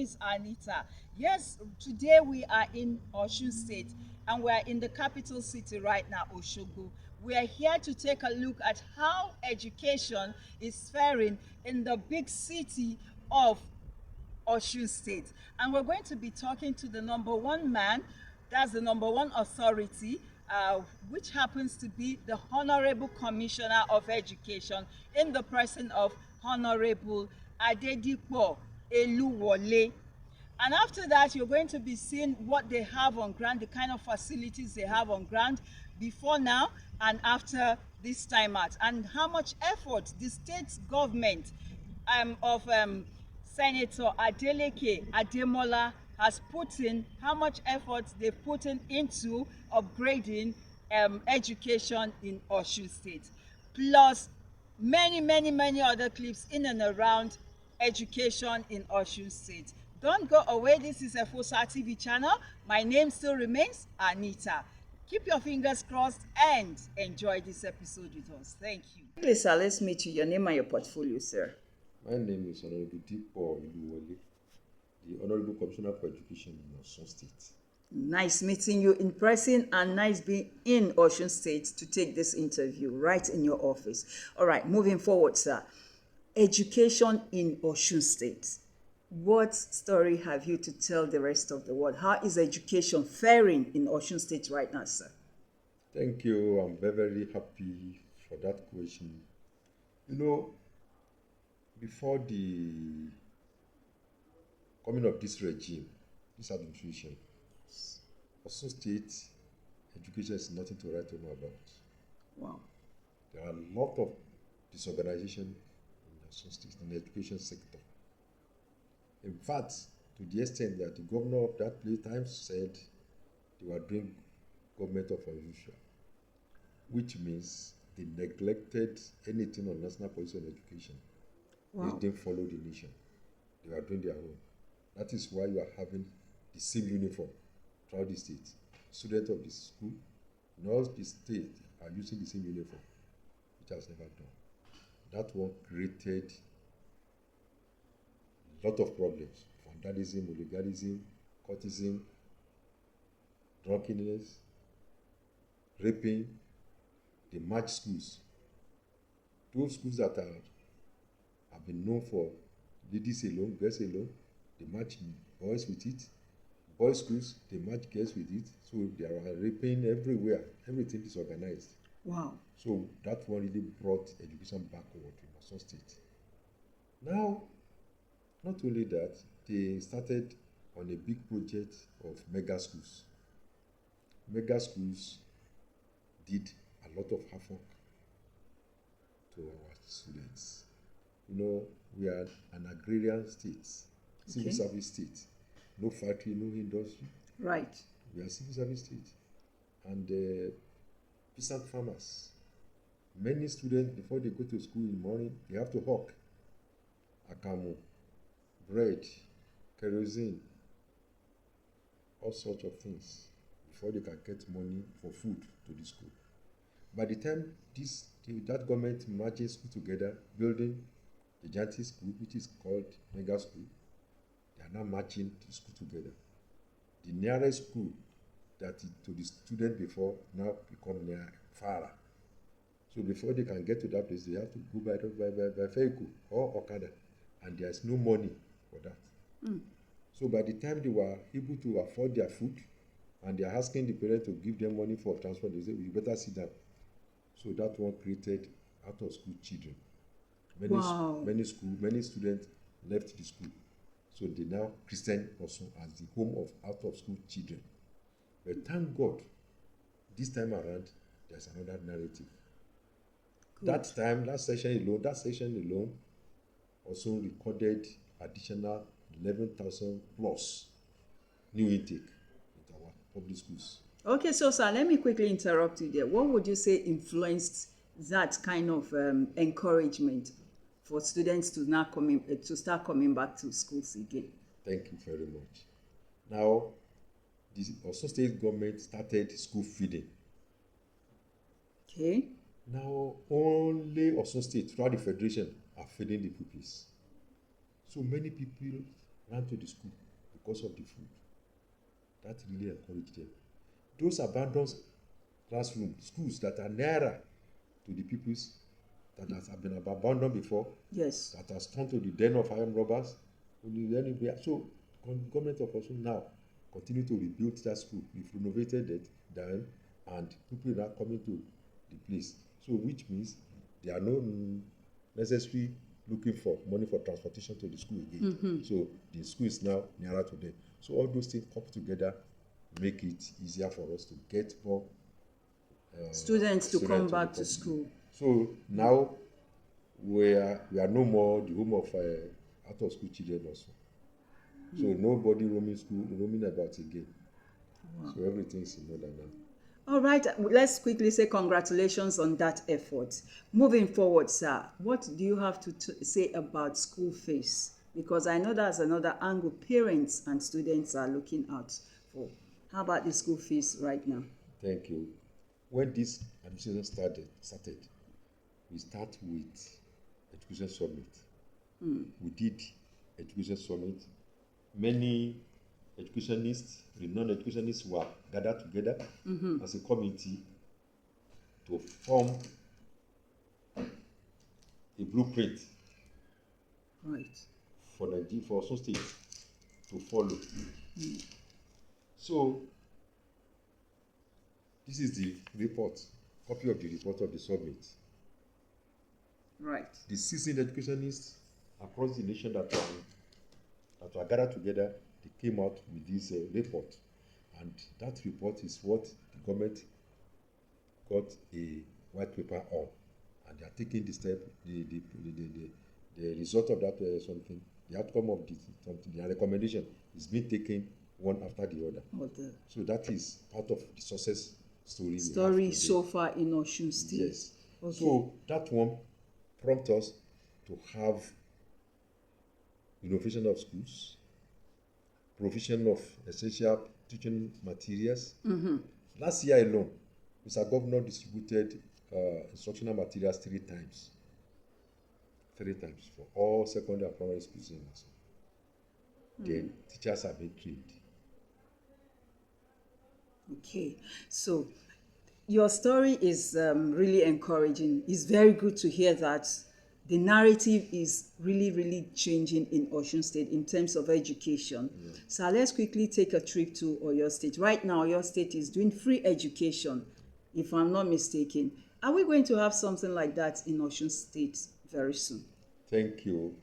is Anita. Yes, today we are in Osun State and we are in the capital city right now, Osogbo. We are here to take a look at how education is faring in the big city of Osun State. And we're going to be talking to the number one man, that's the number one authority, which happens to be the Honorable Commissioner of Education in the person of Honorable Adedipo Eluwole. And after that, you're going to be seeing what they have on ground, the kind of facilities they have on ground before now and after this time out, and how much effort the state government of Senator Adeleke Ademola has put in, how much effort they've put in into upgrading education in Osun State, plus many other clips in and around education in Osun State. Don't go away. This is a Fosa TV channel. My name still remains Anita. Keep your fingers crossed and enjoy this episode with us. Thank you. Please, sir, let's meet you. Your name and your portfolio, sir. My name is Adedipo, Eluwole, the Honorable Commissioner for Education in Osun State. Nice meeting you in person and nice being in Osun State to take this interview right in your office. All right, moving forward, sir. Education in Osun State. What story have you to tell the rest of the world? How is education faring in Osun State right now, sir? Thank you. I'm very happy for that question. Before the coming of this regime, this administration, Osun State education is nothing to write home about. Wow. There are a lot of disorganization in Osun State, in the education sector. In fact, to the extent that the governor of that place times said they were doing government of unusual, which means they neglected anything on national policy on education. Wow. They didn't follow the nation. They were doing their own. That is why you are having the same uniform throughout the state. Students of the school in all the state are using the same uniform, which has never done. That one created a lot of problems: vandalism, hooliganism, cultism, drunkenness, raping. They match schools. Those schools that have been known for ladies alone, girls alone, they match boys with it. Boys' schools, they match girls with it. So there are raping everywhere. Everything is organized. Wow. So that one really brought education backward in Osun State. Now, not only that, they started on a big project of mega schools. Mega schools did a lot of havoc to our students. We are an agrarian state, civil service state. No factory, no industry. Right. We are civil service state. And peasant farmers. Many students, before they go to school in the morning, they have to hawk akamu, bread, kerosene, all sorts of things before they can get money for food to the school. By the time that government merges school together, building the giant school, which is called mega school, they are now matching the school together. The nearest school to the student before now become far. So before they can get to that place, they have to go by vehicle or Okada, and there's no money for that. So by the time they were able to afford their food, and they are asking the parents to give them money for transport, they say, you better sit down. So that one created out-of-school children. Many students left the school. So they now Christian Osun as the home of out-of-school children. But thank God, this time around, there's another narrative. Good. That session alone also recorded additional 11,000 plus new intake into our public schools. Okay, so sir, let me quickly interrupt you there. What would you say influenced that kind of encouragement for students to now to start coming back to schools again? Thank you very much. Now, the Osun State government started school feeding. Okay. Now, only Osun State throughout the federation are feeding the pupils. So many people ran to the school because of the food. That really encouraged them. Those abandoned classrooms, schools that are nearer to the peoples that have been abandoned before, Yes. that has turned to the den of iron robbers. So, government of Osun now continue to rebuild that school. We've renovated it then, and people are coming to the place. So, which means they are no necessary looking for money for transportation to the school again. So, the school is now nearer to them. So, all those things come together, make it easier for us to get more Students to come back to school. So now we are no more the home of out of school children also. So nobody roaming about again. Wow. So everything is in order now. All right, let's quickly say congratulations on that effort. Moving forward, sir, what do you have to say about school fees? Because I know that's another angle parents and students are looking out for. How about the school fees right now? Thank you. When this administration started, we start with Education Summit. We did Education Summit. Many educationists, the non-educationists were gathered together as a committee to form a blueprint for Osun State to follow. So, this is the report, copy of the report of the summit. Right. The seasoned educationists across the nation that were gathered together, they came out with this report. And that report is what the government got a white paper on. And they are taking the step, the result of that something, the outcome of something, the recommendation is being taken one after the other. Okay. So that is part of the success story so far in Osun State. Yes. Okay. So that one prompts us to have innovation of schools, provision of essential teaching materials. Last year alone, Mr. Governor distributed instructional materials 3 times. 3 times for all secondary and primary schools in Osun. Then teachers have been trained. Okay, so your story is really encouraging. It's very good to hear that the narrative is really, really changing in Osun State in terms of education. So let's quickly take a trip to Oyo State. Right now, Oyo State is doing free education, if I'm not mistaken. Are we going to have something like that in Osun State very soon? Thank you.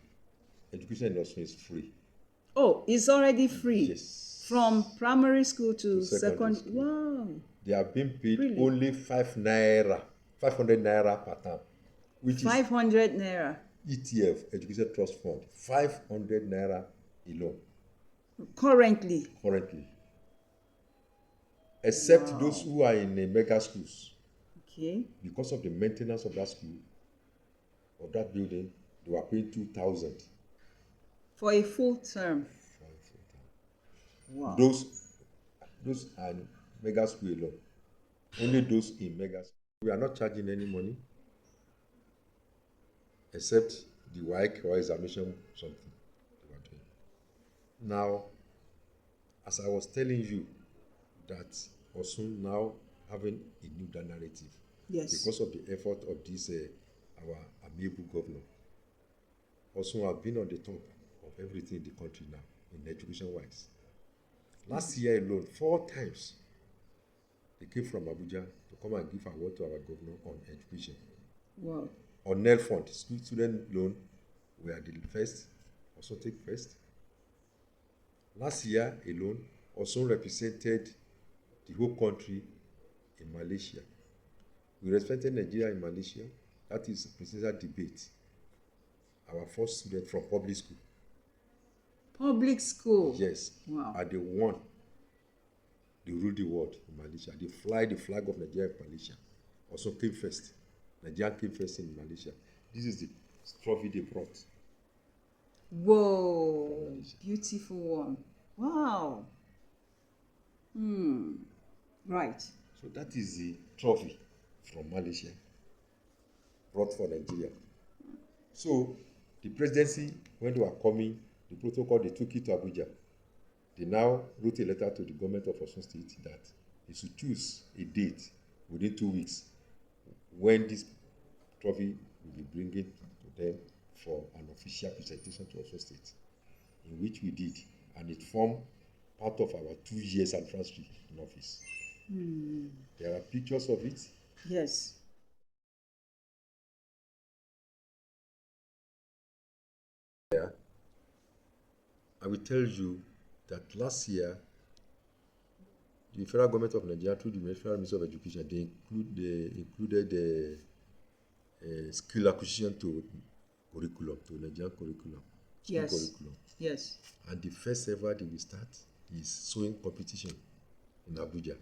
Education in Osun is free. Oh, it's already free? Yes. From primary school to secondary second. school. Wow. They are being paid Really? only 500 naira per term, which 500 naira. ETF, Education Trust Fund, 500 naira alone. Currently. Except those who are in the mega schools. Okay. Because of the maintenance of that school, of that building, they were paying 2,000. For a full term. Wow. Those are mega school alone. Only those in mega school. We are not charging any money, except the WAEC or examination something they were doing. Now, as I was telling you, that Osun now having a new narrative. Yes. Because of the effort of this our amiable governor. Osun have been on the top of everything in the country now, in education-wise. Last year alone, 4 times, they came from Abuja to come and give award to our governor on education. Wow. On NEL Fund, student loan, we are the first, also take first. Last year alone, Osun represented the whole country in Malaysia. We represented Nigeria in Malaysia. That is presidential debate. Our first student from public school. Public school? Yes. Wow. And they won. They ruled the world in Malaysia. They fly the flag of Nigeria in Malaysia. Also came first. Nigeria came first in Malaysia. This is the trophy they brought. Whoa. Beautiful one. Wow. Right. So that is the trophy from Malaysia brought for Nigeria. So the presidency, when they were coming, the protocol, they took it to Abuja. They now wrote a letter to the government of Osun State that they should choose a date within 2 weeks when this trophy will be bringing to them for an official presentation to Osun State, in which we did, and it formed part of our 2 years anniversary in office. There are pictures of it. Yes. I will tell you that last year, the federal government of Nigeria, through the Federal Ministry of Education, they included the skill acquisition to curriculum, to Nigerian curriculum. Yes. Curriculum. Yes. And the first ever they will start is sewing competition in Abuja.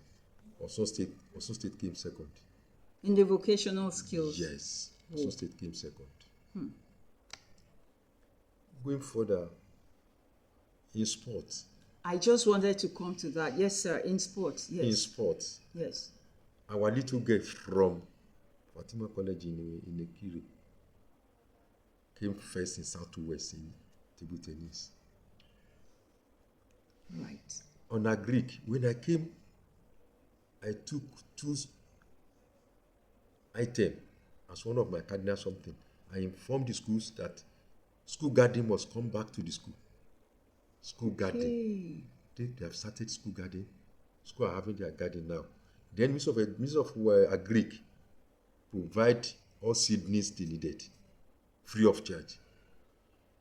Osun State came second. In the vocational skills? Yes. Osun State came second. Going further, in sports. I just wanted to come to that. Yes, sir. In sports. Yes. In sports. Yes. Our little girl from Fatima College in Ekiri came first in Southwest in table tennis. Right. On a Greek, when I came, I took 2 items as one of my cardinal something. I informed the schools that school garden must come back to the school. School garden. They have started school garden. School are having their garden now. Then Minister of Agric provide all seed needs they needed, free of charge.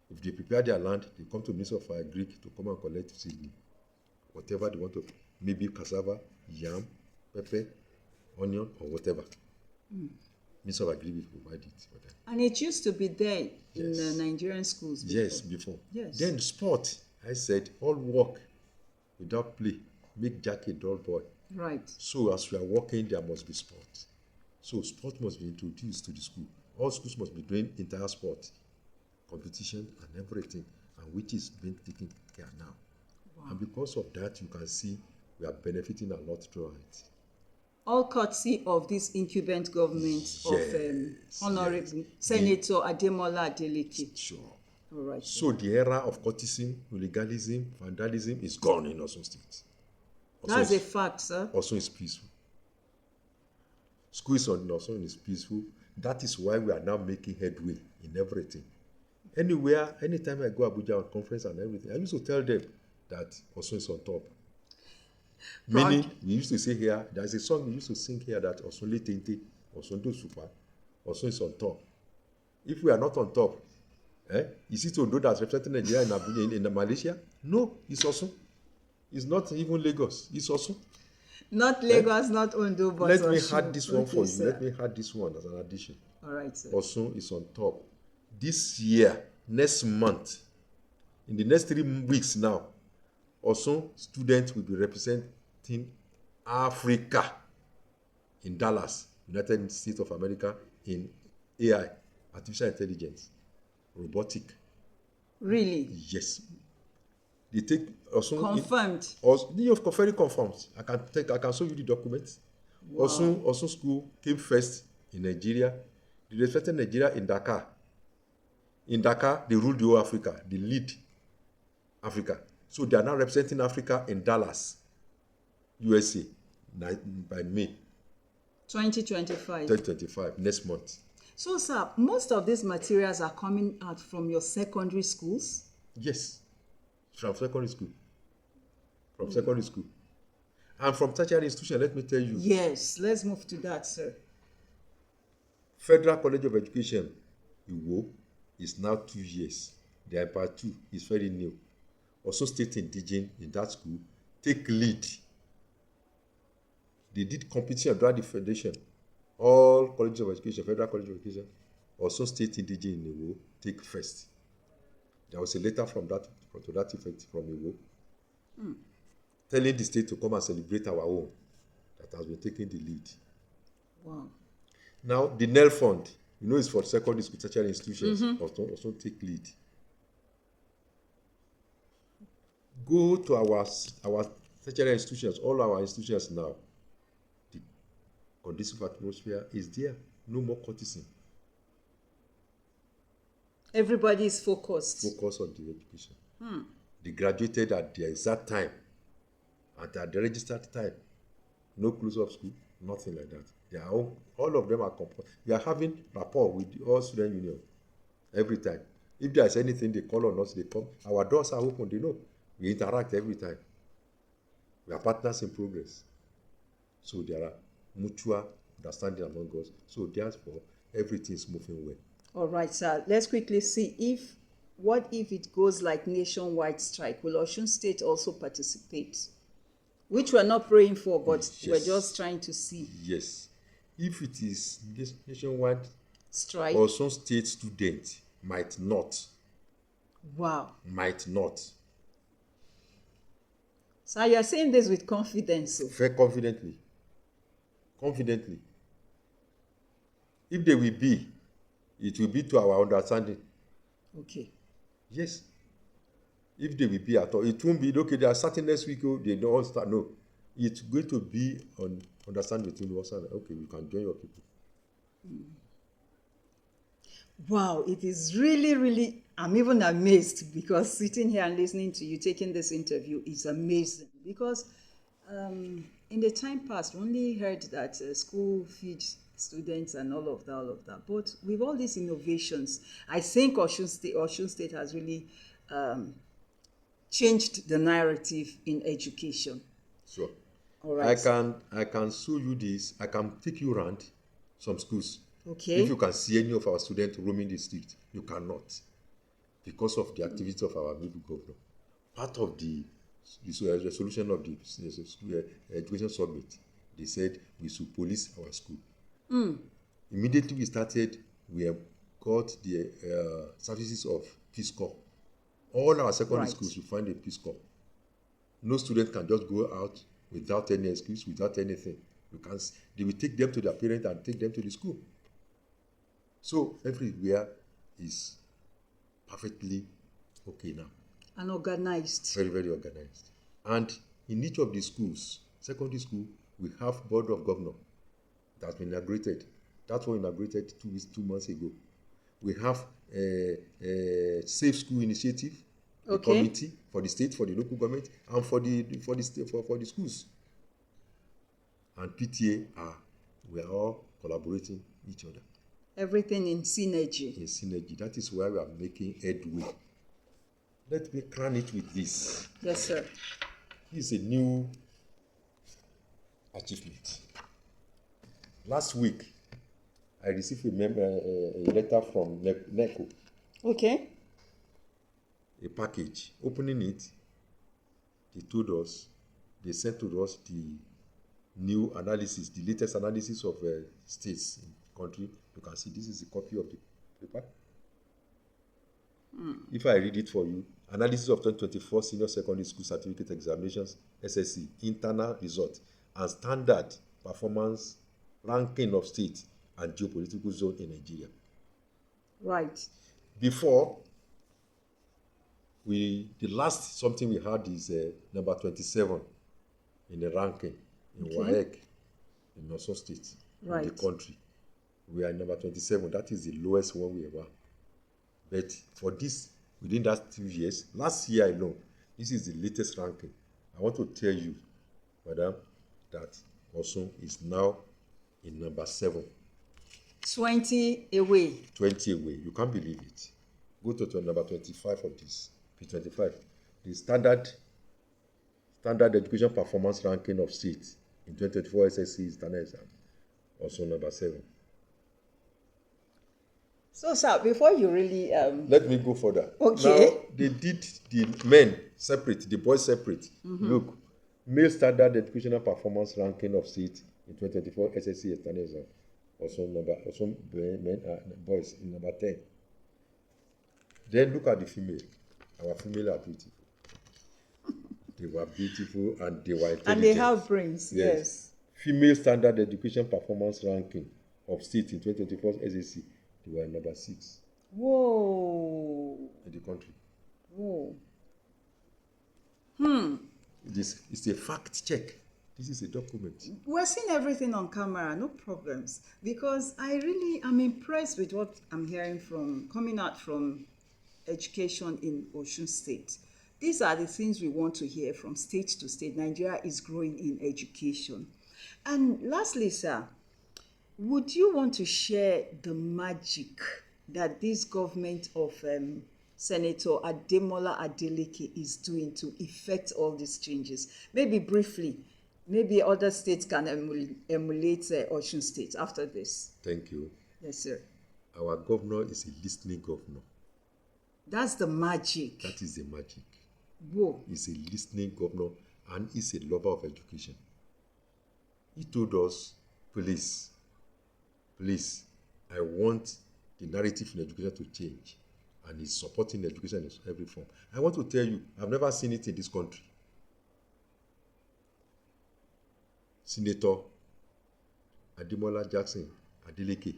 If they prepare their land, they come to Minister of Agric to come and collect seed, whatever they want to, maybe cassava, yam, pepper, onion, or whatever. Minister of Agric will provide it for them. And it used to be there in the Nigerian schools before. Yes, before. Yes. Then sport, I said, all work without play make Jack a dull boy. Right. So as we are working, there must be sport. So sport must be introduced to the school. All schools must be doing entire sport, competition and everything, and which is being taken care now. Wow. And because of that, you can see we are benefiting a lot throughout it. All courtesy of this incumbent government of Honorable Senator Ademola Adeleke. Sure. All right. So the era of courtesim, hooliganism, vandalism is gone in Osun State. That's a fact, sir. Osun is peaceful. Schools on Osun is peaceful. That is why we are now making headway in everything. Anywhere, anytime I go Abuja on conference and everything, I used to tell them that Osun is on top. Meaning, we used to say here, there's a song we used to sing here that Osun le tente, Osun do super, Osun is on top. If we are not on top, is it Ondo that's representing Nigeria in Malaysia? No, it's Osun. It's not even Lagos. It's Osun. Not Lagos, not Ondo, but Let Osun. me add this one for you. Sir. Let me add this one as an addition. All right, sir. Osun is on top. This year, next month, in the next 3 weeks now, Osun students will be representing Africa in Dallas, United States of America, in AI, artificial intelligence, robotic. Really? Yes. They take Osun. Confirmed. Very confirmed. I can show you the documents. Wow. Osun school came first in Nigeria. They represented Nigeria in Dakar. In Dakar, they ruled the whole Africa. They lead Africa. So they are now representing Africa in Dallas, USA, by May 2025. 2025, next month. So, sir, most of these materials are coming out from your secondary schools? Yes, from secondary school. From secondary school. And from tertiary institution, let me tell you. Yes, let's move to that, sir. Federal College of Education, Eluwole, is now 2 years. The Empire 2 is very new. Also state indigenous in that school take lead. They did competition throughout the federation. All colleges of education, federal college of education, also state indigenous in Eluwole take first. There was a letter from that to that effect from Eluwole, telling the state to come and celebrate our own that has been taking the lead. Wow. Now the NEL fund, is for secondary school, tertiary institutions, also take lead. Go to our tertiary institutions, all our institutions now. The conducive atmosphere is there. No more courtesy. Everybody is focused. Focus on the education. They graduated at the exact time, at the registered time. No close of school, nothing like that. They are all of them are we are having rapport with all student union every time. If there is anything they call on us, they come. Our doors are open, they know. We interact every time. We are partners in progress. So there are mutual understanding among us. So therefore, everything is moving well. All right, sir. Let's quickly see what if it goes like nationwide strike? Will Osun State also participate? Which we're not praying for, but Yes. we're just trying to see. Yes. If it is nationwide, Strike. Osun State student might not. Wow. Might not. So you're saying this with confidence. Very confidently. Confidently. If they will be, it will be to our understanding. Okay. Yes. If they will be at all, it won't be okay. They are starting next week. Oh, they don't start. No, it's going to be on understanding between us and okay, you can join your people. Wow, it is really, really. I'm even amazed because sitting here and listening to you taking this interview is amazing. Because in the time past, we only heard that school feeds students and all of that. But with all these innovations, I think Osun State has really changed the narrative in education. So, All right. I can show you this. I can take you around some schools. Okay. If you can see any of our students roaming the street, you cannot, because of the activity of our middle governor. Part of the resolution of the education summit, they said we should police our school. Immediately we started, we have got the services of Peace Corps. All our secondary schools, you find a Peace Corps. No student can just go out without any excuse, without anything. They will take them to their parents and take them to the school. So everywhere is perfectly okay now. And organized. Very, very organized. And in each of the schools, secondary school, we have board of governor that's been inaugurated. That was inaugurated 2 months ago. We have a safe school initiative, a committee for the state, for the local government, and for the schools. And PTA we are all collaborating with each other. Everything in synergy. In synergy. That is why we are making headway. Let me crown it with this. Yes, sir. This is a new achievement. Last week, I received a letter from NECO. Okay. A package. Opening it, they told us, they sent to us the new analysis, the latest analysis of states in the country. You can see this is a copy of the paper. If I read it for you, analysis of 2024 senior secondary school certificate examinations, SSC, internal result, and standard performance ranking of state and geopolitical zone in Nigeria. Right. Before, the last something we had is number 27 in the ranking in WAEC in Osun State, in the country. We are number 27. That is the lowest one we ever. But for this, within that 2 years, last year alone, this is the latest ranking. I want to tell you, madam, that Osun is now in number 7. 20 away. 20 away. You can't believe it. Go to number 25 of this. P25. The standard education performance ranking of states in 2024 SSC is standard exam. Also number 7. So, sir, before you really let me go further. Okay. Now they did the men separate, the boys separate. Look, male standard educational performance ranking of states in 2024 SSC standard exam. Also men boys in number 10. Then look at the female. Our female are beautiful. They were beautiful and they were intelligent. And they have brains, yes. Female standard education performance ranking of states in 2024 SSC, they were number 6. Whoa. In the country. Whoa. It's a fact check. This is a document. We're seeing everything on camera, no problems. Because I really am impressed with what I'm hearing coming out from education in Osun State. These are the things we want to hear from state to state. Nigeria is growing in education. And lastly, sir, would you want to share the magic that this government of Senator Ademola Adeleke is doing to effect all these changes? Maybe briefly, maybe other states can emulate Osun State after this. Thank you. Yes, sir. Our governor is a listening governor. That's the magic. That is the magic. Whoa. He's a listening governor and he's a lover of education. He told us, please, I want the narrative in education to change. And he's supporting education in every form. I want to tell you, I've never seen it in this country. Senator Ademola Jackson Adeleke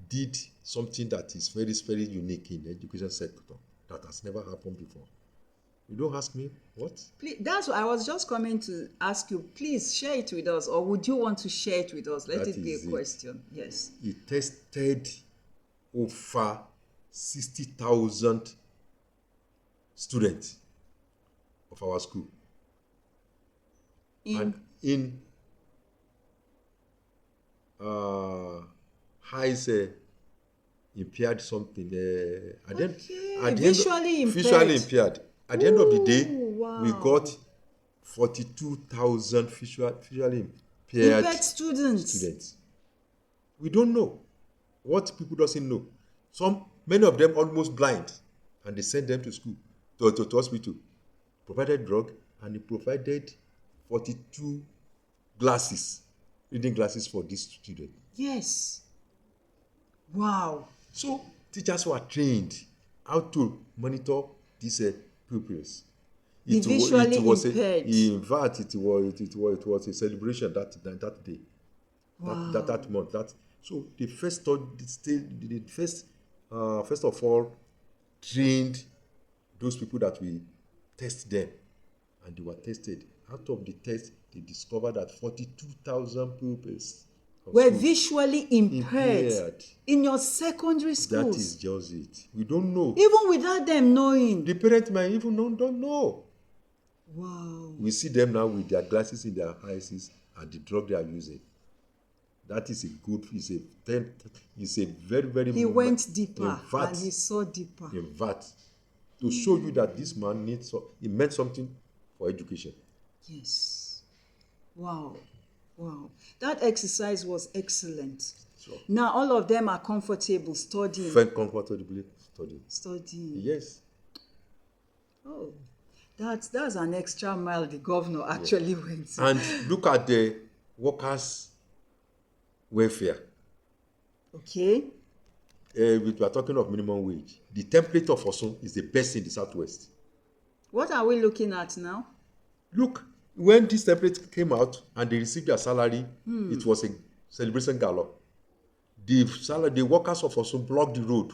did something that is very, very unique in the education sector that has never happened before. You don't ask me what? Please, that's what I was just coming to ask you. Please share it with us, or would you want to share it with us? Let it be a question. Yes. He tested over 60,000 students of our school. And in highs impaired something. Visually impaired. At the end of the day, wow, we got 42,000 visually impaired students. We don't know what people doesn't know. Many of them almost blind, and they send them to school, to hospital. Provided drug, and they provided 42 glasses, reading glasses for these students. Yes. Wow. So teachers were trained how to monitor these pupils. It visually impaired. In fact, it was a celebration that day, wow, that month. So the first of all trained those people that we test them, and they were tested. Out of the test, they discovered that 42,000 pupils were visually impaired in your secondary schools. That is just it. We don't know. Even without them knowing. The parents might even don't know. Wow. We see them now with their glasses in their eyes and the drug they are using. That is a very, very... He went deeper and he saw deeper. In fact, to show you that this man he meant something for education. Yes. Wow. Wow. That exercise was excellent. Sure. Now all of them are comfortable studying. Felt comfortably studying. Yes. Oh, that's an extra mile the governor actually went. And look at the workers' welfare. Okay. We are talking of minimum wage. The template of Osun is the best in the Southwest. What are we looking at now? Look, when this template came out and they received their salary, it was a celebration gala. The workers of Osun blocked the road.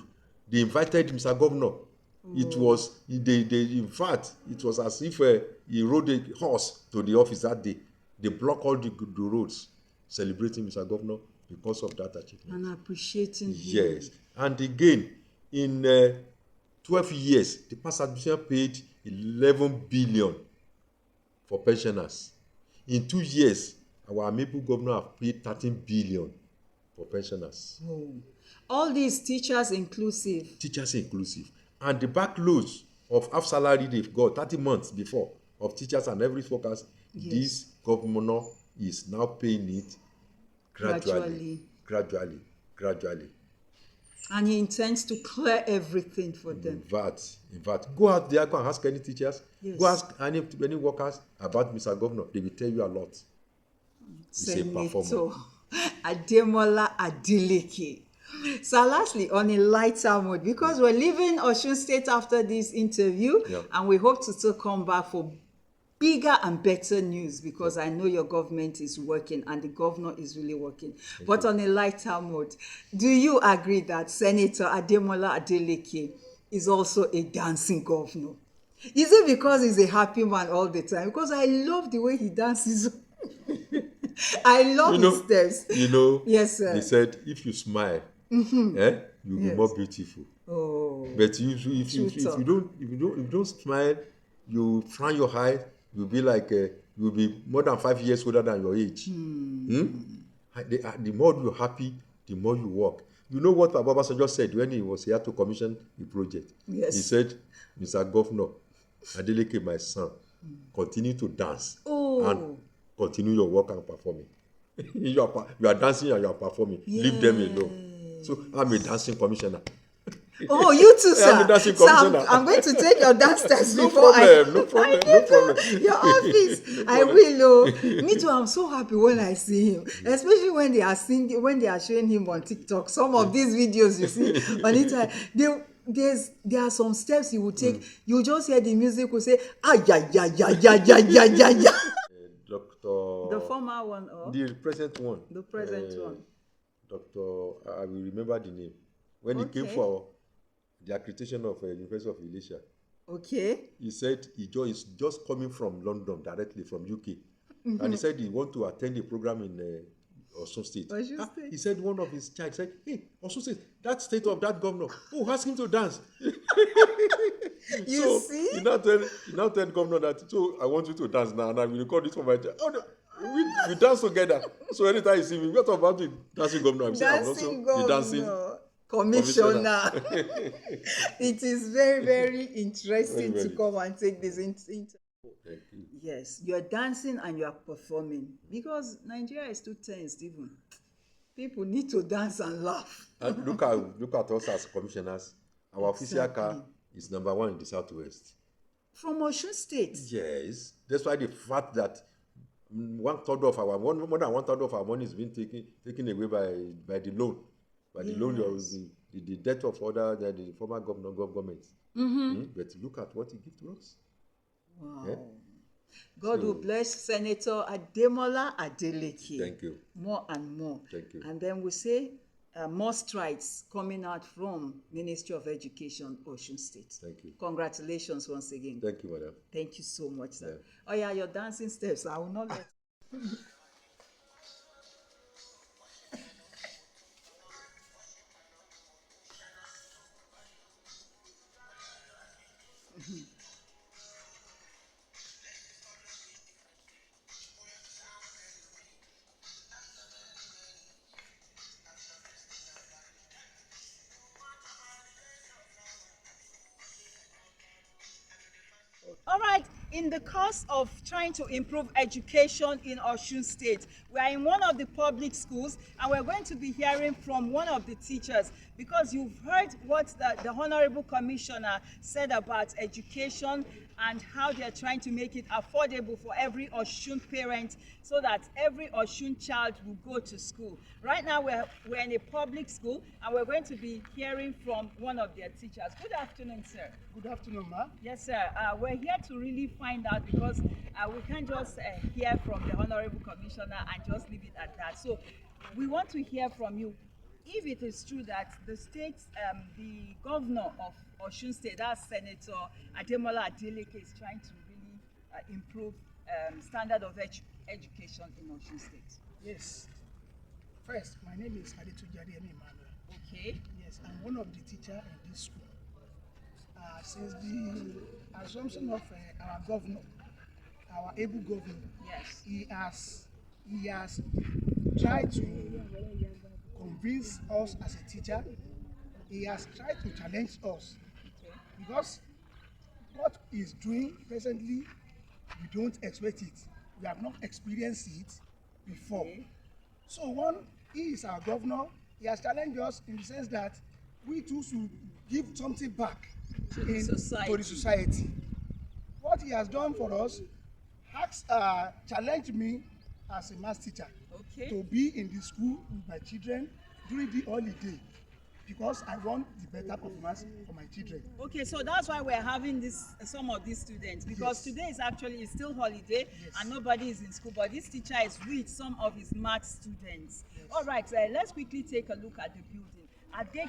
They invited Mr. Governor. It was, in fact, it was as if he rode a horse to the office that day. They blocked all the roads, celebrating Mr. Governor because of that achievement. And appreciating him. Yes. And again, in 12 years, the past administration paid 11 billion for pensioners. In 2 years, our amiable governor have paid 13 billion for pensioners. Oh. All these teachers inclusive. Teachers inclusive. And the backloads of half salary they've got 30 months before of teachers and every focus, yes, this governor is now paying it gradually. And he intends to clear everything for them. In fact, go out there, go and ask any teachers, yes, go ask any workers about Mr. Governor. They will tell you a lot. Senator Ademola Adeleke. So lastly, on a lighter mood, because we're leaving Osun State after this interview, yeah, and we hope to still come back for bigger and better news, because I know your government is working and the governor is really working. But on a lighter mood, do you agree that Senator Ademola Adeleke is also a dancing governor? Is it because he's a happy man all the time? Because I love the way he dances. I love his steps. You know, yes, sir. They said if you smile, you'll be more beautiful. Oh. But if you don't smile, you frown your eyes, you'll be like you'll be more than 5 years older than your age. The more you're happy, the more you work. You know what Baba just said when he was here to commission the project? Yes. He said, Mr. Governor, Adeleke, my son, continue to dance and continue your work and performing. you are dancing and you are performing. Yes. Leave them alone. So I'm a dancing commissioner. Oh, you too, sir. I'm a dancing So commissioner. I'm going to take your dance test No before problem, no problem. your office. I will. Oh, me too. I'm so happy when I see him, especially when they are singing, when they are showing him on TikTok. Some of these videos you see on it, there are some steps he will take. You just hear the music will say, ah, yeah, yeah, yeah, yeah, yeah, yeah, yeah, yeah. Dr. The former one or the present one. the present one? Dr. I will remember the name. When he came for the accreditation of University of Elisha, Okay. he said he is just coming from London directly from UK, and he said he want to attend a program in Osun State. Osun State. He said one of his child said, "Hey, Osun State, that state of that governor, ask him to dance." You see? He now tell governor that, so I want you to dance now, and I will record it for my child. Oh, no. We dance together. So anytime you see me, what about the dancing governor? I'm saying I'm also the dancing commissioner. It is very, very interesting to come and take this into. Thank you. Yes, you're dancing and you're performing because Nigeria is too tense even. People need to dance and laugh. And look at us as commissioners. Our official car is number 1 in the Southwest. From Osun State. Yes. That's why the fact that more than 1/3 of our money is being taken away by the loan. By the loan, the debt of the former government. But look at what he gives to us. Wow. Yeah? God will bless Senator Ademola Adeleke. Thank you. More and more. Thank you. And then we say more strides coming out from Ministry of Education, Osun State. Thank you. Congratulations once again. Thank you, madam. Thank you so much, sir. Yeah. Oh yeah, your dancing steps. I will not let. All right, in the course of trying to improve education in Osun State, we are in one of the public schools and we're going to be hearing from one of the teachers because you've heard what the Honorable Commissioner said about education and how they're trying to make it affordable for every Osun parent so that every Osun child will go to school. Right now, we're in a public school and we're going to be hearing from one of their teachers. Good afternoon, sir. Good afternoon, ma. Yes, sir. We're here to really find out because we can't just hear from the Honorable Commissioner and just leave it at that. So we want to hear from you if it is true that the state, the governor of Osun State, that's Senator Ademola Adeleke, is trying to really improve standard of education in Osun State. Yes. First, my name is Adedipo. Okay. Yes, I'm one of the teachers in this school. Since the assumption of our governor, our able governor, yes, he has tried to convince us as a teacher. He has tried to challenge us because what he's doing presently, we don't expect it. We have not experienced it before. Okay. So one, he is our governor. He has challenged us in the sense that we too should give something back to the society. What he has done for us challenged me as a maths teacher to be in the school with my children during the holiday because I want the better performance for my children. Okay, so that's why we're having some of these students because today is actually still holiday and nobody is in school, but this teacher is with some of his math students. All right, let's quickly take a look at the building. Are they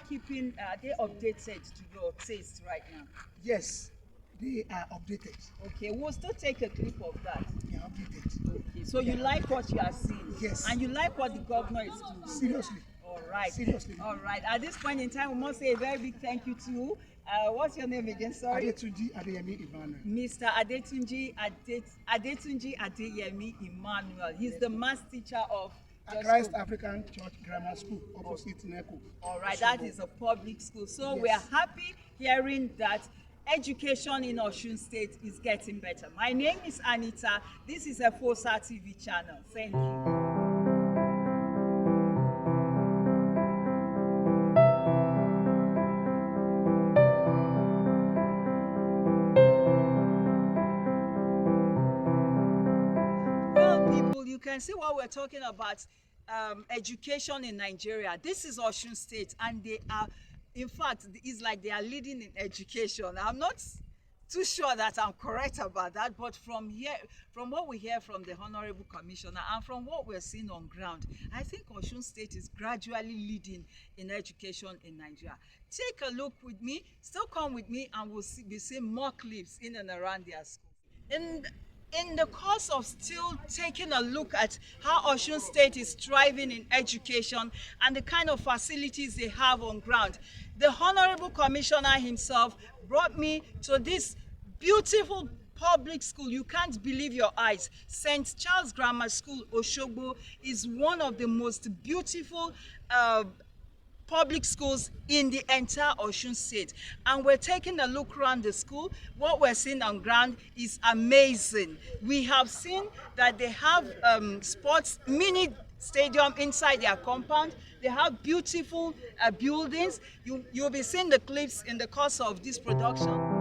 updated to your taste right now? Yes, they are updated. Okay, we'll still take a clip of that. Yeah, updated. Okay, so you like what you are seeing? Yes. And you like what the governor is doing? Seriously. All right. Seriously. All right. At this point in time, we must say a very big thank you to, what's your name again? Sorry. Adetunji Adeyemi Emmanuel. Mr. Adetunji Adeyemi Emmanuel. He's the maths teacher of Christ African Church Grammar School, opposite NECO. All right, that is a public school. So Yes. we are happy hearing that education in Osun State is getting better. My name is Anita. This is a FOSA TV channel. Thank you. Well, people, you can see what we're talking about, education in Nigeria. This is Osun State, and they are, in fact, it's like they are leading in education. I'm not too sure that I'm correct about that, but from here, from what we hear from the Honorable Commissioner and from what we're seeing on ground, I think Osun State is gradually leading in education in Nigeria. Take a look with me, still come with me, and we'll be seeing more clips in and around their schools. In the course of still taking a look at how Osun State is thriving in education and the kind of facilities they have on ground, the Honorable Commissioner himself brought me to this beautiful public school. You can't believe your eyes. St. Charles Grammar School, Osogbo, is one of the most beautiful public schools in the entire Osun State, and we're taking a look around the school. What we're seeing on ground is amazing. We have seen that they have sports mini stadium inside their compound. They have beautiful buildings. You'll be seeing the clips in the course of this production.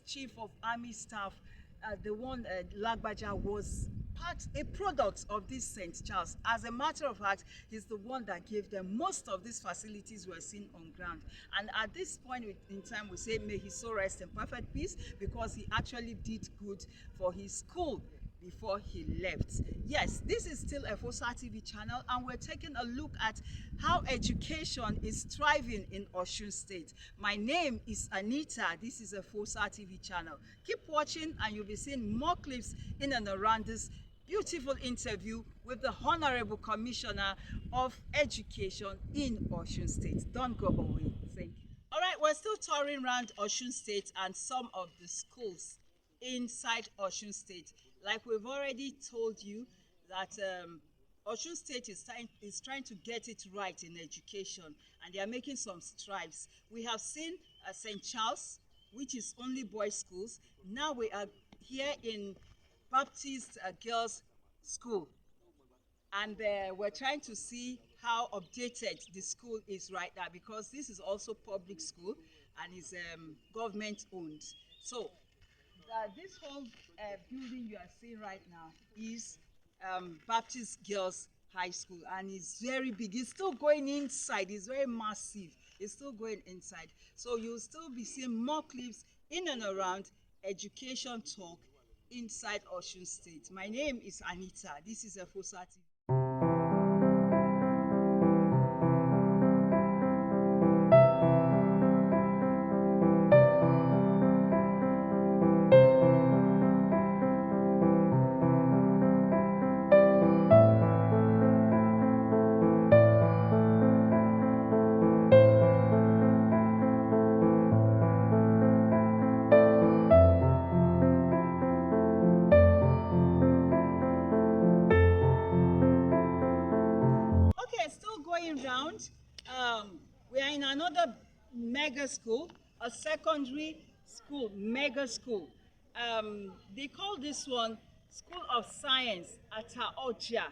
Chief of Army Staff, the one Lagbaja was a product of this St. Charles. As a matter of fact, he's the one that gave them most of these facilities we're seeing on ground. And at this point in time, we say, may his soul rest in perfect peace, because he actually did good for his school before he left. Yes, this is still a FOSA TV channel, and we're taking a look at how education is thriving in Osun State. My name is Anita. This is a FOSA TV channel. Keep watching, and you'll be seeing more clips in and around this beautiful interview with the Honorable Commissioner of Education in Osun State. Don't go away. Thank you. All right, we're still touring around Osun State and some of the schools inside Osun State. Like we've already told you that Osun State is trying to get it right in education, and they are making some strides. We have seen St. Charles, which is only boys' schools. Now we are here in Baptist Girls' School, and we're trying to see how updated the school is right now, because this is also public school and is government owned. So this whole building you are seeing right now is Baptist Girls High School, and it's very big. It's still going inside. It's very massive. It's still going inside. So you'll still be seeing more clips in and around education talk inside Osun State. My name is Anita. This is a FOSA TV. Okay, still going round. We are in another mega school, a secondary school, mega school. They call this one School of Science at Oja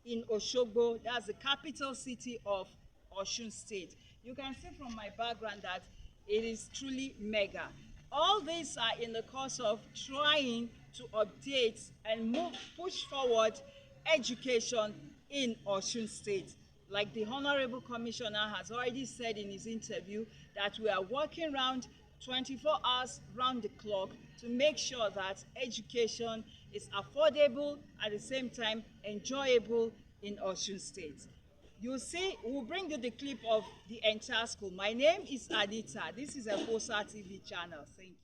in Osogbo. That's the capital city of Osun State. You can see from my background that it is truly mega. All these are in the course of trying to update and push forward education in Osun State. Like the Honorable Commissioner has already said in his interview, that we are working around 24 hours round the clock to make sure that education is affordable, at the same time enjoyable in Osun State. You see, we'll bring you the clip of the entire school. My name is Anita. This is a FOSA TV channel. Thank you.